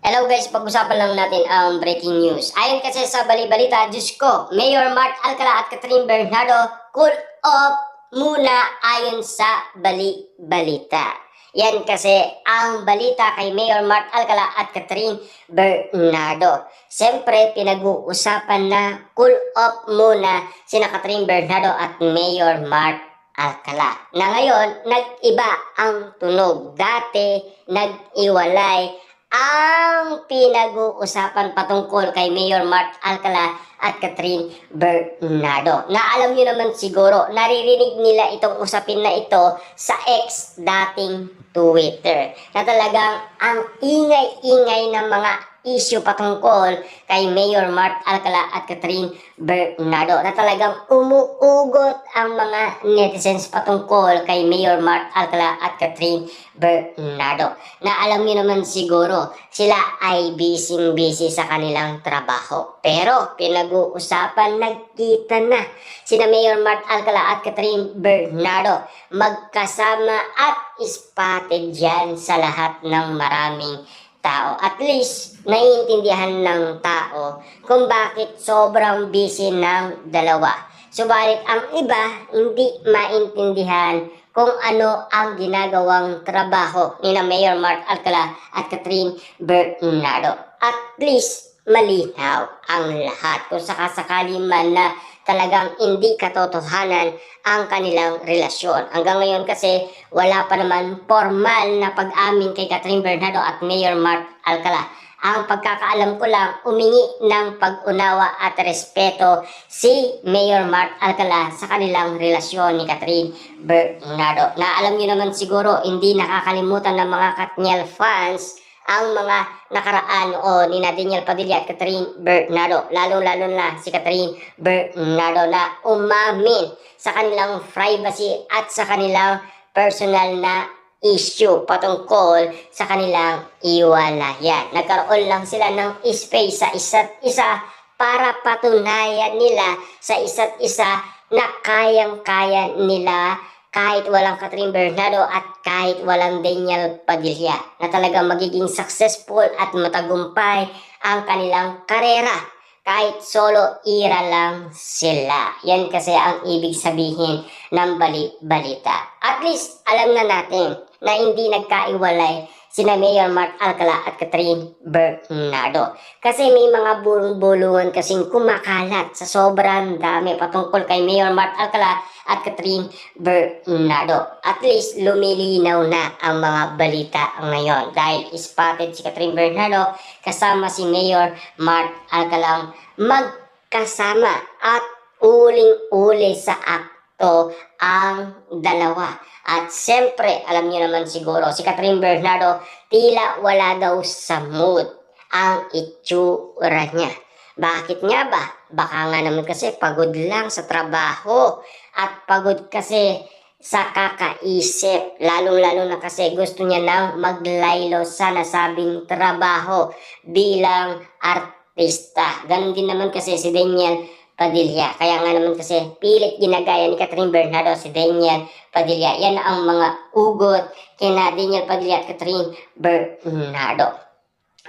Hello guys, pag-usapan lang natin ang breaking news. Ayon kasi sa bali-balita, Diyos ko, Mayor Mark Alcala at Catherine Bernardo cool off muna ayon sa bali-balita. Yan kasi ang balita kay Mayor Mark Alcala at Catherine Bernardo. Siyempre, pinag-uusapan na cool off muna sina Catherine Bernardo at Mayor Mark Alcala. Na ngayon, nag-iba ang tunog. Dati, nag-iwalay ang pinag-uusapan patungkol kay Mayor Mark Alcala at Catherine Bernardo. Na alam nyo naman siguro, naririnig nila itong usapin na ito sa ex dating Twitter. Na talagang ang ingay-ingay ng mga issue patungkol kay Mayor Mark Alcala at Catherine Bernardo. Na talagang umuugot ang mga netizens patungkol kay Mayor Mark Alcala at Catherine Bernardo. Na alam niyo naman siguro, sila ay busy sa kanilang trabaho. Pero pinag-uusapan, nagkita na sina Mayor Mark Alcala at Catherine Bernardo magkasama at spotted dyan sa lahat ng maraming tao. At least, naiintindihan ng tao kung bakit sobrang busy ng dalawa. Subalit ang iba, hindi maintindihan kung ano ang ginagawang trabaho ni na Mayor Mark Alcala at Catherine Bernardo. At least, malinaw ang lahat. Kung sakasakali man na talagang hindi katotohanan ang kanilang relasyon. Hanggang ngayon kasi wala pa naman formal na pag-amin kay Catherine Bernardo at Mayor Mark Alcala. Ang pagkakaalam ko lang, umingi ng pag-unawa at respeto si Mayor Mark Alcala sa kanilang relasyon ni Catherine Bernardo. Na alam niyo naman siguro, hindi nakakalimutan ng mga Katniel fans ang mga nakaraan ni Daniel Padilla at Catherine Bernardo. Lalong-lalo na si Catherine Bernardo na umamin sa kanilang privacy at sa kanilang personal na issue patungkol sa kanilang iwalayan. Nagkaroon lang sila ng space sa isa't isa para patunayan nila sa isa't isa na kayang-kaya nila kahit walang Catherine Bernardo at kahit walang Daniel Padilla, na talagang magiging successful at matagumpay ang kanilang karera kahit solo ira lang sila. Yan kasi ang ibig sabihin ng bali-balita. At least alam na natin na hindi nagkaiwalay sina Mayor Mark Alcala at Catherine Bernardo. Kasi may mga bulong-bulungan kasing kumakalat sa sobrang dami patungkol kay Mayor Mark Alcala at Catherine Bernardo. At least lumilinaw na ang mga balita ngayon dahil spotted si Catherine Bernardo kasama si Mayor Mark Alcala magkasama at uling-uli sa akto ang dalawa. At siyempre, alam niyo naman siguro, si Catherine Bernardo tila wala daw sa mood ang itsura niya. Bakit nga ba? Baka nga naman kasi pagod lang sa trabaho at pagod kasi sa kakaisip. Lalong-lalo na kasi gusto niya nang maglaylo sa nasabing trabaho bilang artista. Ganon din naman kasi si Daniel Padilla. Kaya nga naman kasi pilit ginagaya ni Catherine Bernardo si Daniel Padilla. Yan ang mga ugot kina Daniel Padilla at Catherine Bernardo.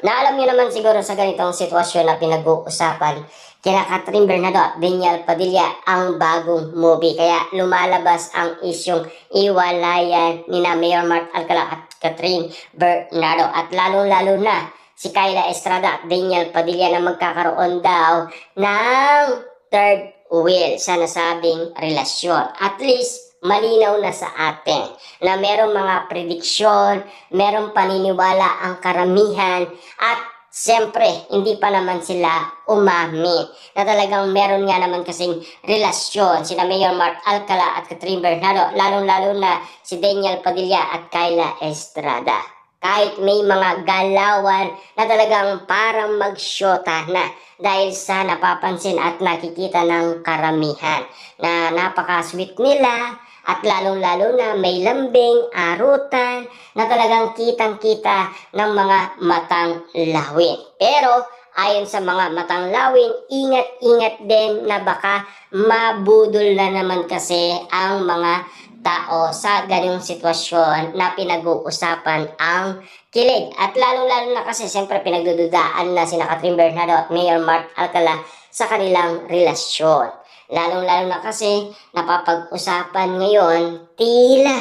Na alam niyo naman siguro sa ganitong sitwasyon na pinag-uusapan kina Catherine Bernardo at Daniel Padilla ang bagong movie. Kaya lumalabas ang isyong iwalayan ni na Mayor Mark Alcala at Catherine Bernardo. At lalong-lalo na si Kyla Estrada at Daniel Padilla na magkakaroon daw ng third wheel sa nasabing relasyon. At least, malinaw na sa atin na merong mga prediksyon, merong paniniwala ang karamihan at siyempre, hindi pa naman sila umamin na talagang meron nga naman kasing relasyon sina Mayor Mark Alcala at Catherine Bernardo, lalong-lalo na si Daniel Padilla at Kyla Estrada. Kahit may mga galawan na talagang parang magsyota na dahil sa napapansin at nakikita ng karamihan na napaka-sweet nila at lalong-lalo na may lambing, arutan na talagang kitang-kita ng mga matang lawin. Pero ayon sa mga matang lawin, ingat-ingat din na baka mabudol na naman kasi ang mga tao sa ganung sitwasyon na pinag-uusapan ang kilig. At lalong-lalo na kasi siyempre pinagdududaan na sina Catherine Bernardo at Mayor Mark Alcala sa kanilang relasyon. Lalong-lalo na kasi napapag-usapan ngayon, tila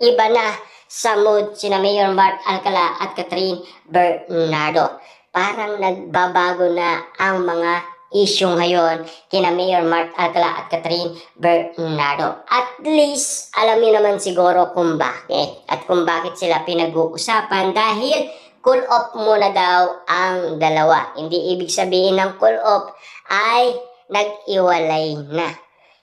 iba na sa mood sina Mayor Mark Alcala at Catherine Bernardo. Parang nagbabago na ang mga issue ngayon kina Mayor Mark Alcala at Catherine Bernardo. At least, alam niyo naman siguro kung bakit. At kung bakit sila pinag-uusapan dahil cool off muna daw ang dalawa. Hindi ibig sabihin ng cool off ay nag-iwalay na.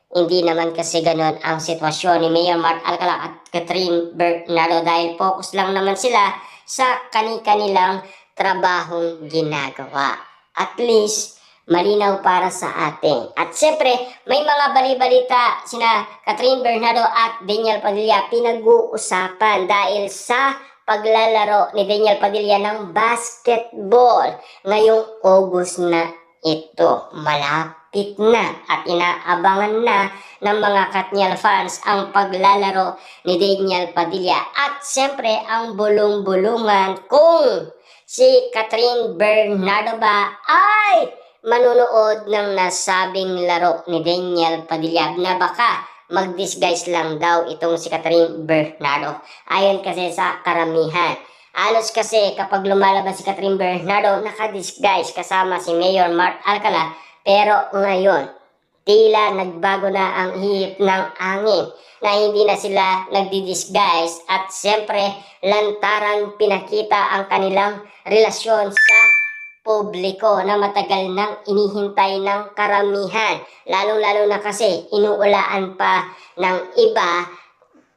Hindi naman kasi ganun ang sitwasyon ni Mayor Mark Alcala at Catherine Bernardo dahil focus lang naman sila sa kani-kanilang trabahong ginagawa. At least, malinaw para sa atin. At siyempre, may mga bali-balita sina Catherine Bernardo at Daniel Padilla pinag-uusapan dahil sa paglalaro ni Daniel Padilla ng basketball ngayong August na ito. Malapit na at inaabangan na ng mga Katniel fans ang paglalaro ni Daniel Padilla. At siyempre, ang bulong-bulungan kung si Catherine Bernardo ba ay manunood ng nasabing laro ni Daniel Padilla na baka mag-disguise lang daw itong si Catherine Bernardo. Ayon kasi sa karamihan. Alos kasi kapag lumalabas si Catherine Bernardo, naka-disguise kasama si Mayor Mark Alcala. Pero ngayon, tila nagbago na ang hihip ng angin na hindi na sila nagdi-disguise at siyempre lantaran pinakita ang kanilang relasyon sa publiko na matagal nang inihintay ng karamihan. Lalo-lalo na kasi inuulaan pa ng iba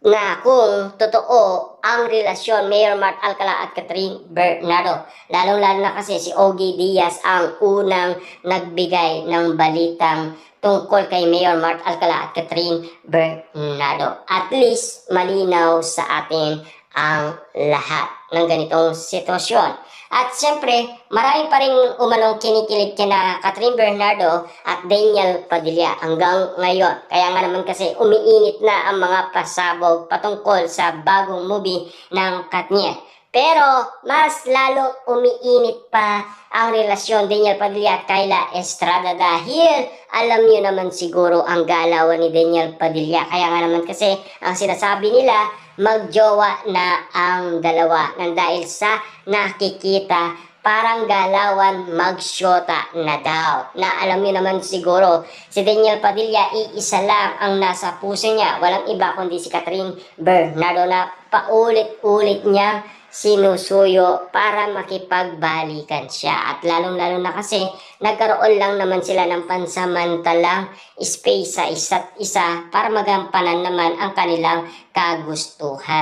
na kung totoo ang relasyon Mayor Mark Alcala at Catherine Bernardo. Lalo-lalo na kasi si Ogie Diaz ang unang nagbigay ng balitang tungkol kay Mayor Mark Alcala at Catherine Bernardo. At least malinaw sa atin ang lahat ng ganitong sitwasyon. At siyempre, marami pa rin umanong kinikilig kina Catherine Bernardo at Daniel Padilla hanggang ngayon. Kaya nga naman kasi umiinit na ang mga pasabog patungkol sa bagong movie ng Katniel. Pero mas lalong umiinit pa ang relasyon Daniel Padilla at Kyla Estrada dahil alam niyo naman siguro ang galawan ni Daniel Padilla. Kaya nga naman kasi ang sinasabi nila, magjowa na ang dalawa nang dahil sa nakikita parang galawan magsyota na daw. Na alam niyo naman siguro, si Daniel Padilla iisa lang ang nasa puso niya. Walang iba kundi si Catherine Bernardo na paulit-ulit niya sinusuyo para makipagbalikan siya. At lalong-lalo na kasi nagkaroon lang naman sila ng pansamantalang space sa isa't isa para magampanan naman ang kanilang kagustuhan.